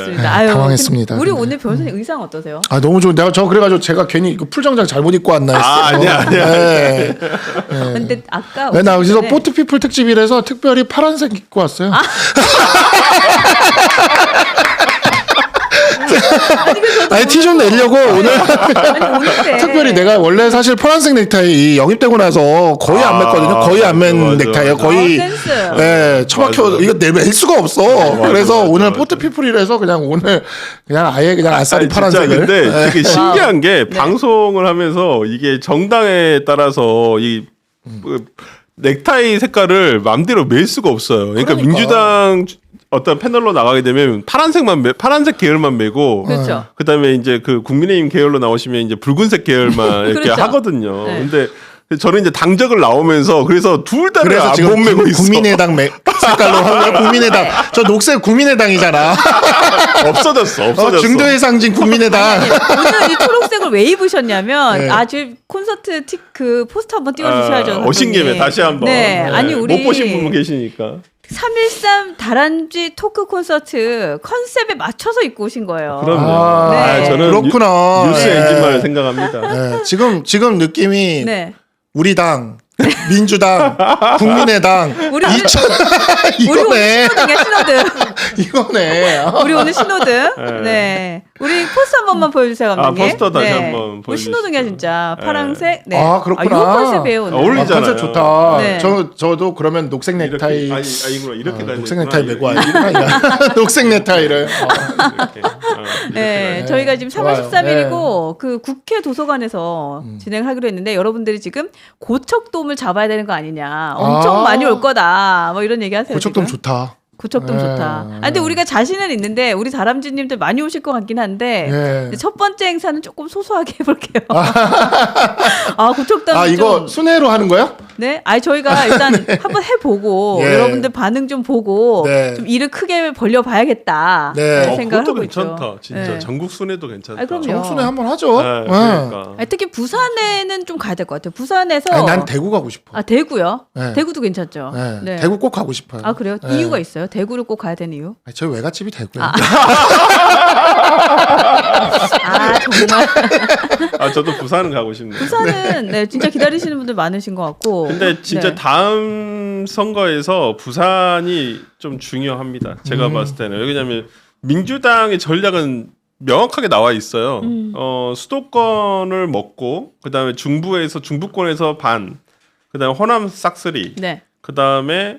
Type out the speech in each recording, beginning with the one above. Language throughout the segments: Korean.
알겠습니다. 아유, 당황했습니다. 우리 오늘 변호사님 의상 어떠세요? 아 너무 좋은. 내가 저 그래가지고 제가 괜히 이거 풀정장 잘못 입고 왔나 했어요. 아니야. 네. 근데 아까 네, 나 오셨을 여기서 때 포트피플 특집이라서 특별히 파란색 입고 왔어요. 아니 티 좀 내려고 오늘 특별히 내가 원래 사실 파란색 넥타이 영입되고 나서 거의 안 맸거든요. 거의 안 맨 넥타이예요. 거의 센스. 예, 처박혀 이거 낼 수가 없어. 그래서 오늘 포트피플이라서 그냥 오늘 그냥 아예 그냥 아싸리 아니, 파란색을. 진짜 근데 되게 신기한 게 방송을 하면서 이게 정당에 따라서 이 넥타이 색깔을 마음대로 맬 수가 없어요. 그러니까 민주당 어떤 패널로 나가게 되면 파란색 계열만 매고 그렇죠. 그다음에 이제 그 국민의힘 계열로 나오시면 이제 붉은색 계열만 이렇게 그렇죠. 하거든요. 네. 근데 저는 이제 당적을 나오면서 그래서 둘 다를 그래서 못 지금 매고 있어. 국민의당 색깔로 한 거야. 국민의당. 저 녹색 국민의당이잖아. 없어졌어. 중도의 상징 국민의당. 오늘 이 초록색을 왜 입으셨냐면 네. 아주 콘서트 그 포스터 한번 띄워주셔야죠. 오신 김에 감독님. 다시 한번. 네, 아니 우리 못 보신 분 계시니까. 3.13 다람쥐 토크 콘서트 컨셉에 맞춰서 입고 오신 거예요. 그럼요. 네. 저는 그렇구나. 뉴스 네. 엔진만을 생각합니다. 네, 지금 느낌이 네. 우리 당, 민주당, 국민의당 우리 오늘 이거네. 신호등이야, 신호등. 이거네. 우리 오늘 신호등. 네. 우리 포스터 한 번만 보여주세요, 감독님. 포스터 다시 네. 한번 우리 보여주시죠. 신호등이야, 진짜. 파란색. 네. 아, 그렇구나. 이거 컨셉이에요, 오늘. 어울리잖아요. 컨셉 좋다. 네. 저도 그러면 녹색 넥타이. 이렇게 녹색 넥타이 메고 와요. 녹색 넥타이를. 네, 저희가 지금 3월 좋아요. 13일이고 그 국회 도서관에서 진행하기로 했는데 여러분들이 지금 고척돔을 잡아야 되는 거 아니냐. 엄청 많이 올 거다. 뭐 이런 얘기 하세요. 고척돔 지금. 좋다. 고척돔 네. 좋다. 아, 근데 우리가 자신은 있는데 우리 다람쥐님들 많이 오실 것 같긴 한데 네. 첫 번째 행사는 조금 소소하게 해볼게요. 아, 고척돔 아, 이거 좀 순회로 하는 거야? 네, 아니 저희가 일단 한번 해보고 예. 여러분들 반응 좀 보고 네. 좀 일을 크게 벌려봐야겠다 네. 생각을 그것도 하고 있죠. 괜찮다. 진짜 네. 전국 순회도 괜찮다. 아, 그럼요. 전국 순회 한번 하죠. 네, 네. 그러니까. 아니, 특히 부산에는 좀 가야 될 것 같아요. 부산에서 아니, 난 대구 가고 싶어. 아 대구요? 네. 대구도 괜찮죠. 네. 네. 대구 꼭 가고 싶어요. 아 그래요? 네. 이유가 있어요? 대구를 꼭 가야 되는 이유? 아니, 저희 외갓집이 대구예요. 아 정말 저도 부산은 가고 싶네요. 부산은 네 진짜 기다리시는 분들 많으신 것 같고. 근데 진짜 네. 다음 선거에서 부산이 좀 중요합니다. 제가 봤을 때는. 왜냐하면 민주당의 전략은 명확하게 나와 있어요. 수도권을 먹고 그다음에 중부권에서 반, 그다음에 호남 싹쓸이, 네. 그다음에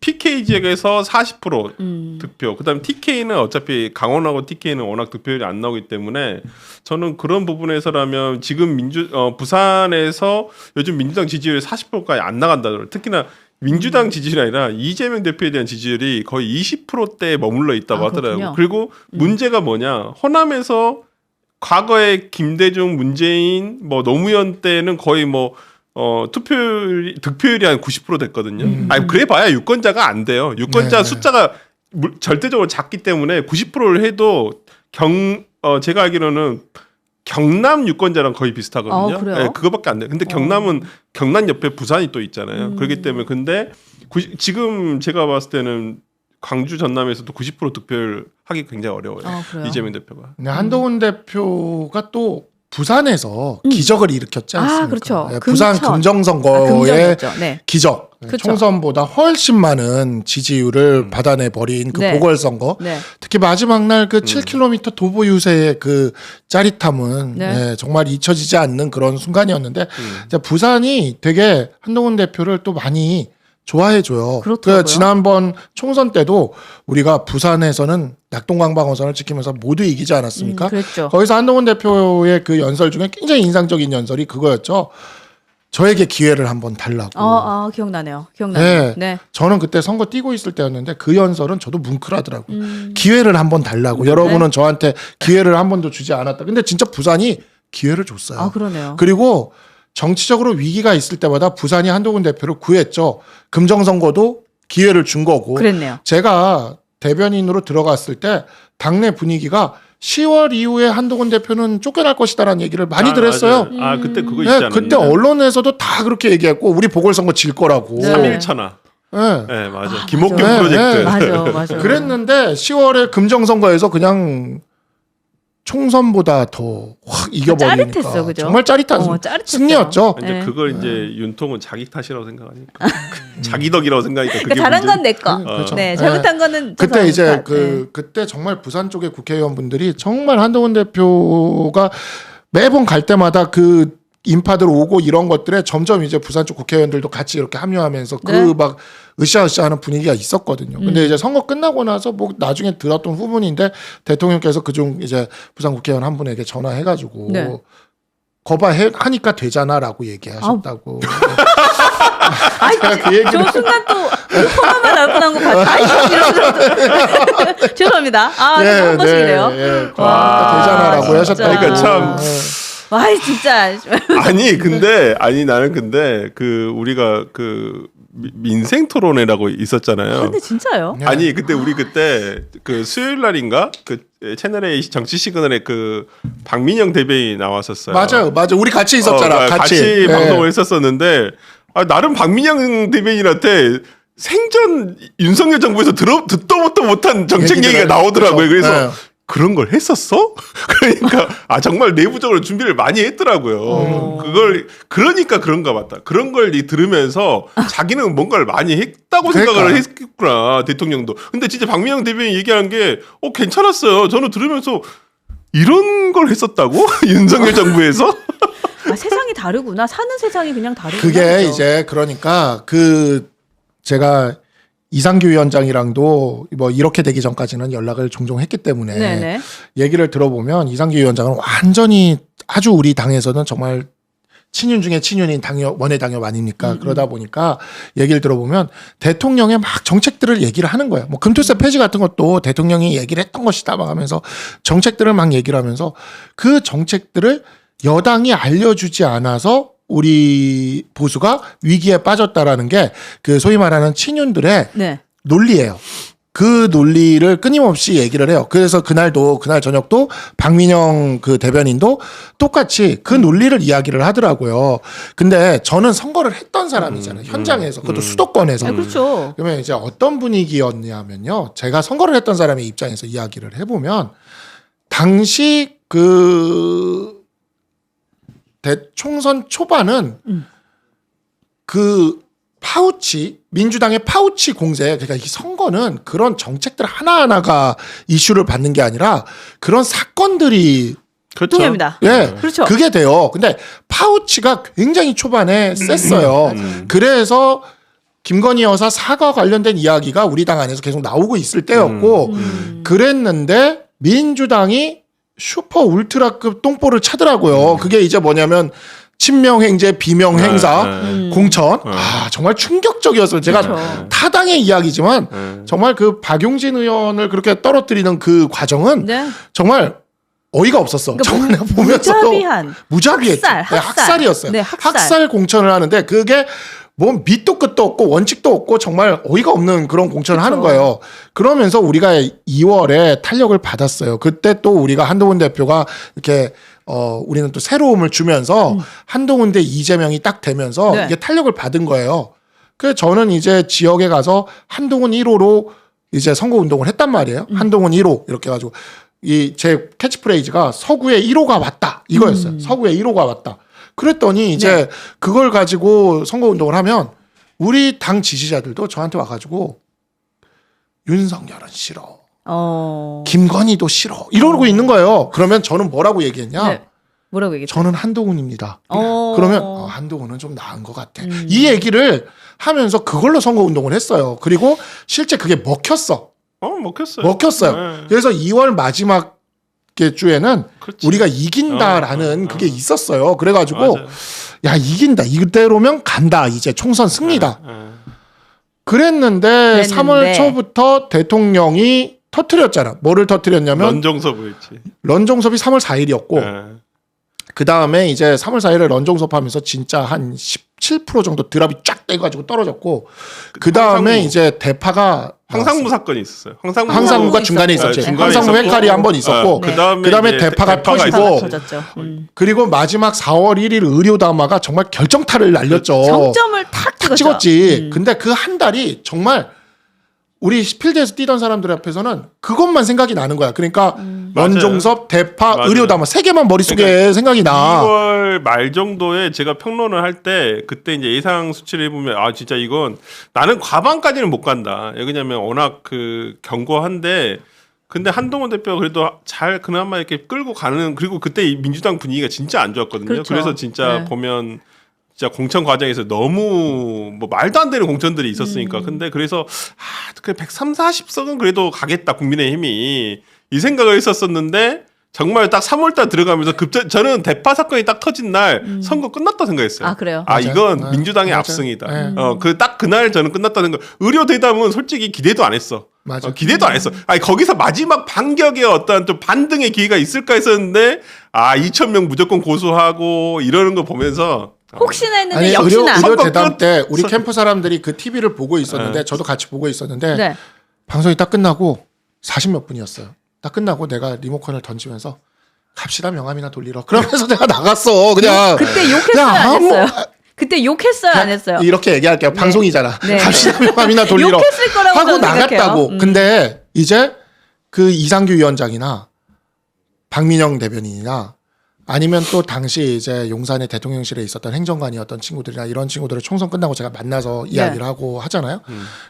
PK 지역에서 40% 득표. 그다음에 TK는 어차피 강원하고 TK는 워낙 득표율이 안 나오기 때문에 저는 그런 부분에서라면 지금 부산에서 요즘 민주당 지지율이 40%까지 안 나간다더라고요. 특히나 민주당 지지율이 아니라 이재명 대표에 대한 지지율이 거의 20%대에 머물러 있다고 하더라고요. 그렇군요. 그리고 문제가 뭐냐? 호남에서 과거에 김대중, 문재인, 뭐 노무현 때는 거의 뭐 득표율이 한 90% 됐거든요. 아니 그래봐야 유권자가 안 돼요. 유권자 네. 숫자가 절대적으로 작기 때문에 90%를 해도 제가 알기로는 경남 유권자랑 거의 비슷하거든요. 그래요? 네, 그거밖에 안 돼요. 근데 경남 옆에 부산이 또 있잖아요. 그렇기 때문에 근데 지금 제가 봤을 때는 광주 전남에서도 90% 득표를 하기 굉장히 어려워요. 그래요? 이재명 대표가. 근데 한동훈 대표가 또 부산에서 기적을 일으켰지 않습니까? 그렇죠. 네, 부산 금천. 금정선거의 금정이었죠. 네. 기적. 그렇죠. 총선보다 훨씬 많은 지지율을 받아내 버린 그 네. 보궐선거. 네. 특히 마지막 날 그 7km 도보 유세의 그 짜릿함은 네. 네, 정말 잊혀지지 않는 그런 순간이었는데 이제 부산이 되게 한동훈 대표를 또 많이 좋아해줘요. 그렇더라고요. 지난번 총선 때도 우리가 부산에서는 낙동강방어선을 지키면서 모두 이기지 않았습니까? 그랬죠. 거기서 한동훈 대표의 그 연설 중에 굉장히 인상적인 연설이 그거였죠. 저에게 기회를 한번 달라고. 기억나네요. 기억나네요. 네. 저는 그때 선거 뛰고 있을 때였는데 그 연설은 저도 뭉클하더라고요. 기회를 한번 달라고. 여러분은 저한테 기회를 한 번도 주지 않았다. 근데 진짜 부산이 기회를 줬어요. 그러네요. 그리고 정치적으로 위기가 있을 때마다 부산이 한동훈 대표를 구했죠. 금정선거도 기회를 준 거고. 그랬네요. 제가 대변인으로 들어갔을 때 당내 분위기가 10월 이후에 한동훈 대표는 쫓겨날 것이다라는 얘기를 많이 들었어요. 맞아요. 그때 그거 있지 네, 않았나요? 그때 언론에서도 다 그렇게 얘기했고 우리 보궐선거 질 거라고. 네. 3일차나. 예. 네, 맞아. 김옥균 맞아. 프로젝트. 네, 맞아. 그랬는데 10월에 금정선거에서 그냥 총선보다 더 확 이겨버리니까 짜릿했어, 그죠? 정말 짜릿한 짜릿했어요. 승리였죠. 이제 네. 그걸 이제 윤통은 자기 탓이라고 생각하니까 자기 덕이라고 생각하니까 그게 그러니까 잘한 문제. 건 내 거. 그렇죠. 네, 잘못한 거는 저 그때 사람 이제 탓. 그때 정말 부산 쪽의 국회의원분들이 정말 한동훈 대표가 매번 갈 때마다 그 인파들 오고 이런 것들에 점점 이제 부산 쪽 국회의원들도 같이 이렇게 합류하면서 네. 그 막 으쌰으쌰하는 분위기가 있었거든요. 근데 이제 선거 끝나고 나서 뭐 나중에 들었던 후문인데 대통령께서 그중 이제 부산 국회의원 한 분에게 전화해가지고 네. 거봐 하니까 되잖아라고 얘기하셨다고. 아이, 그 얘기를 저 순간 또 통화만 나올 뻔한 거 봤다. 아이, 이러면서. 죄송합니다. 한 번씩이네요. 그러니까 되잖아라고 진짜. 하셨다고. 그러니까 참 와, 진짜. 아니 나는 근데 그 우리가 그 민생 토론회라고 있었잖아요. 근데 진짜요? 네. 아니 그때 우리 그때 그 수요일 날인가 그 채널A 정치 시그널에 그 박민영 대변인이 나왔었어요. 맞아요. 우리 같이 있었잖아. 같이 네. 방송을 했었었는데 나름 박민영 대변인한테 생전 윤석열 정부에서 듣도 못한 정책 얘기가 나오더라고요. 그렇죠. 그래서 네. 그런 걸 했었어? 그러니까 정말 내부적으로 준비를 많이 했더라고요. 그러니까 그런가 봤다. 그런 걸 들으면서 자기는 뭔가를 많이 했다고 그러니까. 생각을 했구나 대통령도. 근데 진짜 박민영 대변인 얘기한 게 괜찮았어요. 저는 들으면서 이런 걸 했었다고 윤석열 정부에서? 세상이 다르구나. 사는 세상이 그냥 다르구나. 그게 그죠? 이제 그러니까 제가 이상규 위원장이랑도 뭐 이렇게 되기 전까지는 연락을 종종 했기 때문에 네네. 얘기를 들어보면 이상규 위원장은 완전히 아주 우리 당에서는 정말 친윤 중에 친윤인 원외 당협 아닙니까? 그러다 보니까 얘기를 들어보면 대통령의 막 정책들을 얘기를 하는 거예요. 뭐 금투세 폐지 같은 것도 대통령이 얘기를 했던 것이다 막 하면서 정책들을 막 얘기를 하면서 그 정책들을 여당이 알려주지 않아서 우리 보수가 위기에 빠졌다라는 게 그 소위 말하는 친윤들의 네. 논리예요. 그 논리를 끊임없이 얘기를 해요. 그래서 그날 저녁도 박민영 그 대변인도 똑같이 그 논리를 이야기를 하더라고요. 근데 저는 선거를 했던 사람이잖아요. 현장에서. 그것도 수도권에서. 그렇죠. 그러면 이제 어떤 분위기였냐면요. 제가 선거를 했던 사람의 입장에서 이야기를 해보면 당시 총선 초반은 그 민주당의 파우치 공세, 그러니까 이 선거는 그런 정책들 하나하나가 이슈를 받는 게 아니라 그런 사건들이 그렇죠. 동의합니다. 그렇죠. 그게 돼요. 근데 파우치가 굉장히 초반에 셌어요. 그래서 김건희 여사 사과 관련된 이야기가 우리 당 안에서 계속 나오고 있을 때였고 그랬는데 민주당이 슈퍼 울트라급 똥볼을 차더라고요. 그게 이제 뭐냐면 친명행제, 비명행사, 공천. 정말 충격적이었어요. 제가 그렇죠. 타당의 이야기지만 정말 그 박용진 의원을 그렇게 떨어뜨리는 그 과정은 네. 정말 어이가 없었어. 그러니까 정말 내가 보면서도 무자비했죠. 학살. 학살이었어요. 네, 학살 공천을 하는데 그게 뭐 밑도 끝도 없고 원칙도 없고 정말 어이가 없는 그런 공천을 하는 거예요. 그러면서 우리가 2월에 탄력을 받았어요. 그때 또 우리가 한동훈 대표가 이렇게 우리는 또 새로움을 주면서 한동훈 대 이재명이 딱 되면서 네. 이게 탄력을 받은 거예요. 그래서 저는 이제 지역에 가서 한동훈 1호로 이제 선거 운동을 했단 말이에요. 한동훈 1호 이렇게 해가지고 제 캐치프레이즈가 서구의 1호가 왔다 이거였어요. 서구의 1호가 왔다. 그랬더니 이제 그걸 가지고 선거운동을 하면 우리 당 지지자들도 저한테 와가지고 윤석열은 싫어. 김건희도 싫어. 이러고 있는 거예요. 그러면 저는 뭐라고 얘기했냐. 네. 뭐라고 얘기했죠? 저는 한동훈입니다. 그러면 한동훈은 좀 나은 것 같아. 이 얘기를 하면서 그걸로 선거운동을 했어요. 그리고 실제 그게 먹혔어. 먹혔어요. 네. 그래서 2월 마지막 주에는 그렇지. 우리가 이긴다라는 그게 있었어요. 그래가지고 맞아요. 야 이긴다. 이대로면 간다. 이제 총선 승리다. 그랬는데 3월 초부터 대통령이 터뜨렸잖아. 뭐를 터뜨렸냐면 런종섭이었지. 런종섭이 3월 4일이었고 그 다음에 이제 3월 4일에 런종섭 하면서 진짜 한 17% 정도 드랍이 쫙 떼가지고 떨어졌고 그 다음에 이제 대파가 황상무 사건이 있었어요. 황상무가 중간에 있었지. 중간에 황상무 있었고, 회칼이 한 번 있었고 네. 그다음에 대파가 터지고 터졌죠. 그리고 마지막 4월 1일 의료담화가 정말 결정타를 날렸죠. 정점을 탁 찍었죠. 찍었지. 근데 그 한 달이 정말 우리 필드에서 뛰던 사람들 앞에서는 그것만 생각이 나는 거야. 그러니까 런종섭, 대파, 맞아요. 의료담화 세 개만 머릿속에 생각이 나. 2월 말 정도에 제가 평론을 할 때 그때 이제 예상 수치를 해보면 아 진짜 이건 나는 과반까지는 못 간다. 왜냐면 워낙 그 견고한데 근데 한동훈 대표가 그래도 잘 그나마 이렇게 끌고 가는 그리고 그때 이 민주당 분위기가 진짜 안 좋았거든요. 그렇죠. 그래서 진짜 네. 보면 진짜 공천 과정에서 너무 뭐 말도 안 되는 공천들이 있었으니까. 근데 그래서 그 130, 40석은 그래도 가겠다 국민의힘이 이 생각을 했었었는데 정말 딱 3월달 들어가면서 저는 대파 사건이 딱 터진 날 선거 끝났다 생각했어요. 아, 그래요? 아 맞아요. 이건 네. 민주당의 맞아요. 압승이다. 네. 그 딱 그날 저는 끝났다 생각. 의료 대담은 솔직히 기대도 안 했어. 맞아. 기대도 안 했어. 아니 거기서 마지막 반격의 어떤 좀 반등의 기회가 있을까 했었는데 2,000명 무조건 고소하고 이러는 거 보면서 혹시나 했는데 아니 역시나. 의료 선거 대담 끝. 때 우리 캠프 사람들이 그 TV를 보고 있었는데 저도 같이 보고 있었는데 네. 방송이 딱 끝나고 40몇 분이었어요. 딱 끝나고 내가 리모컨을 던지면서 갑시다 명함이나 돌리러. 그러면서 내가 나갔어. 그냥 그때 욕했어요, 그냥 안 아무- 했어요? 그때 욕했어요, 안 했어요? 이렇게 얘기할게요. 방송이잖아. 네. 갑시다 명함이나 돌리러. 욕했을 거라고 하고 저는 나갔다고. 생각해요. 근데 이제 그 이상규 위원장이나 박민영 대변인이나 아니면 또 당시 이제 용산의 대통령실에 있었던 행정관이었던 친구들이나 이런 친구들을 총선 끝나고 제가 만나서 이야기를 하고 하잖아요.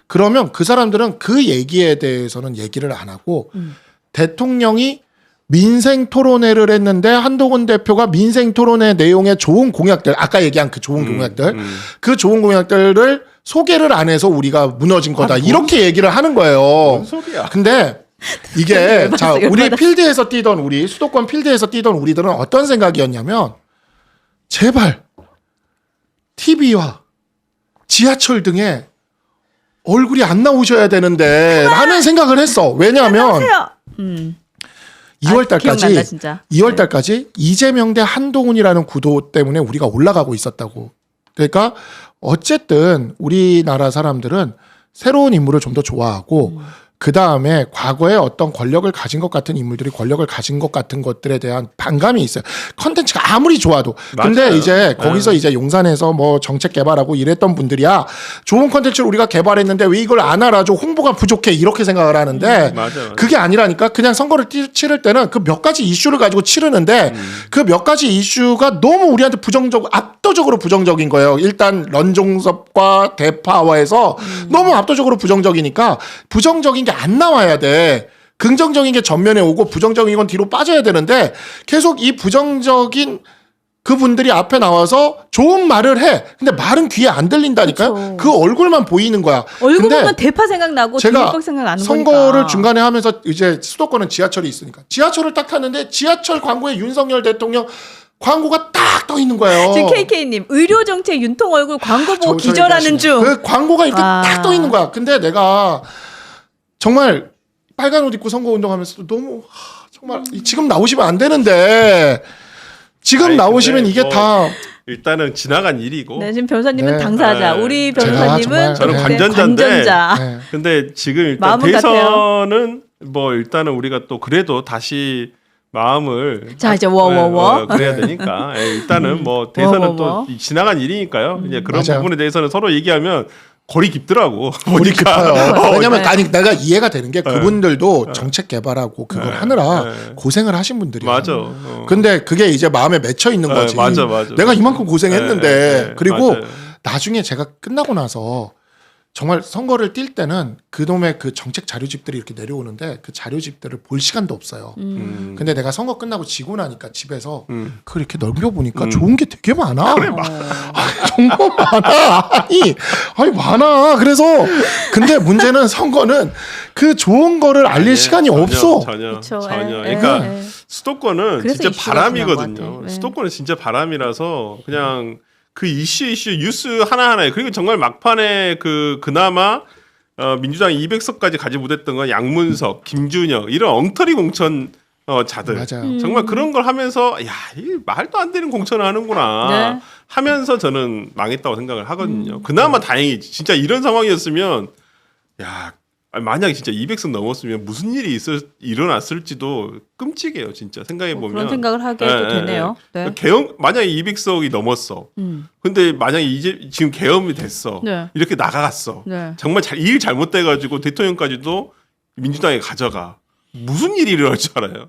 그러면 그 사람들은 그 얘기에 대해서는 얘기를 안 하고 대통령이 민생 토론회를 했는데 한동훈 대표가 민생 토론회 내용의 좋은 공약들, 아까 얘기한 그 좋은 공약들, 그 좋은 공약들을 소개를 안 해서 우리가 무너진 거다. 이렇게 얘기를 하는 거예요. 뭔 소리야? 근데 이게 열받았어, 자 우리 열받았어. 필드에서 뛰던 우리 수도권 필드에서 뛰던 우리들은 어떤 생각이었냐면 제발 TV와 지하철 등에 얼굴이 안 나오셔야 되는데 라는 생각을 했어. 왜냐하면 하세요. 2월 기억난다, 달까지 진짜. 2월 달까지 이재명 대 한동훈이라는 구도 때문에 우리가 올라가고 있었다고. 그러니까 어쨌든 우리나라 사람들은 새로운 인물을 좀 더 좋아하고 그 다음에 과거에 어떤 권력을 가진 것 같은 인물들이 권력을 가진 것 같은 것들에 대한 반감이 있어요. 컨텐츠가 아무리 좋아도. 근데 맞아요. 이제 거기서 이제 용산에서 뭐 정책 개발하고 이랬던 분들이야 좋은 컨텐츠를 우리가 개발했는데 왜 이걸 안 알아줘 홍보가 부족해 이렇게 생각을 하는데 맞아. 그게 아니라니까 그냥 선거를 치를 때는 그 몇 가지 이슈를 가지고 치르는데 그 몇 가지 이슈가 너무 우리한테 압도적으로 부정적인 거예요. 일단 런종섭과 대파와에서 너무 압도적으로 부정적이니까 부정적인 게 안 나와야 돼. 긍정적인 게 전면에 오고 부정적인 건 뒤로 빠져야 되는데 계속 이 부정적인 그분들이 앞에 나와서 좋은 말을 해. 근데 말은 귀에 안 들린다니까요. 그쵸. 그 얼굴만 보이는 거야. 얼굴 근데 보면 대파 생각나고 제가 김국박 생각나는 선거를 거니까. 중간에 하면서 이제 수도권은 지하철이 있으니까 지하철을 딱 탔는데 지하철 광고에 윤석열 대통령 광고가 딱 떠 있는 거예요. 지금 KK님 의료 정책 윤통 얼굴 광고 보고 저 기절하는 얘기하시네. 중. 그 광고가 이렇게 아. 딱 떠 있는 거야. 근데 내가 정말 빨간 옷 입고 선거 운동하면서도 너무 정말 지금 나오시면 안 되는데 지금 아니, 나오시면 근데 이게 뭐 다 일단은 지나간 일이고. 네, 지금 변호사님은 네. 당사자, 네. 우리 제가 변호사님은 정말 저는 네. 관전자인데 관전자. 네. 근데 지금 일단 마음은 대선은 뭐 일단은 우리가 또 그래도 다시 마음을 자, 이제 워워워. 그래야 되니까 일단은 뭐 대선은 워워워. 또 지나간 일이니까요. 이제 그런 맞아요. 부분에 대해서는 서로 얘기하면 골이 깊더라고. 우리 보니까. 깊어요. 왜냐면 네. 아니 내가 이해가 되는 게 그분들도 정책 개발하고 그걸 하느라 네. 고생을 하신 분들이에요. 맞아. 근데 그게 이제 마음에 맺혀 있는 거지. 맞아. 내가 이만큼 고생했는데 네, 그리고 맞아요. 나중에 제가 끝나고 나서 정말 선거를 뛸 때는 그놈의 그 정책 자료집들이 이렇게 내려오는데 그 자료집들을 볼 시간도 없어요. 근데 내가 선거 끝나고 지고 나니까 집에서 그걸 이렇게 넘겨보니까 좋은 게 되게 많아. 정말 많아. 아니 많아. 그래서 근데 문제는 선거는 그 좋은 거를 알릴 시간이 없어. 전혀. 그쵸. 전혀. 예, 그러니까 예. 수도권은 그래서 진짜 이슈가 지난 것 바람이거든요. 같아. 네. 수도권은 진짜 바람이라서 그냥 그 이슈 뉴스 하나하나에 그리고 정말 막판에 그나마 민주당이 200석까지 가지 못했던 건 양문석, 김준혁 이런 엉터리 공천 자들 맞아요. 정말 그런 걸 하면서 이 말도 안 되는 공천을 하는구나 네. 하면서 저는 망했다고 생각을 하거든요. 그나마 다행이지. 진짜 이런 상황이었으면 야 아니, 만약에 진짜 200석 넘었으면 무슨 일이 일어났을지도 끔찍해요, 진짜 생각해 보면. 그런 생각을 하게 또 되네요. 네. 계엄 만약에 200석이 넘었어. 근데 만약에 이제 지금 계엄이 됐어. 네. 이렇게 나가갔어. 네. 정말 일 잘못돼가지고 대통령까지도 민주당에 가져가. 무슨 일이 일어날 줄 알아요?